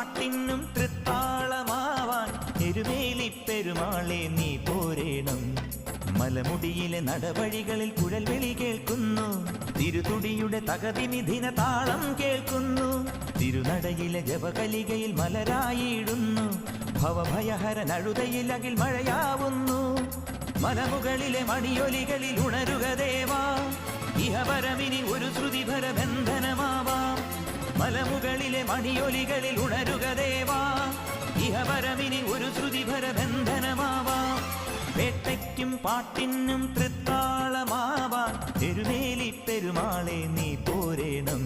പാട്ടിനും തൃത്താളമാവാൻ എരുമേലി പെരുമാളെ നീ പോരേണം. മലമുടിയിലെ നടവഴികളിൽ കുഴൽവിളി കേൾക്കുന്നു, തിരുതുടിയുടെ തകതിനിധിന താളം കേൾക്കുന്നു. തിരുനടയിലെ ജപകലികയിൽ മലരായിടുന്നു, ഭവഭയഹരനഴുതയിൽ അകിൽ മഴയാവുന്നു. മലമുകളിലെ മണിയൊലികളിൽ ഉണരുക ദേവാ, ഇഹപരമിനി ഒരു ശ്രുതിഭര ബന്ധനമാവാം. മലമുകളിലെ മണിയൊലികളിൽ ഉണരുക ദേവാ, ഇഹപരമിനി ഒരു ശ്രുതിഭര ബന്ധനമാവാം. വേട്ടയ്ക്കും പാട്ടിനും തൃത്താളമാവാൻ എരുമേലി പെരുമാളെ നീ പോരേണം.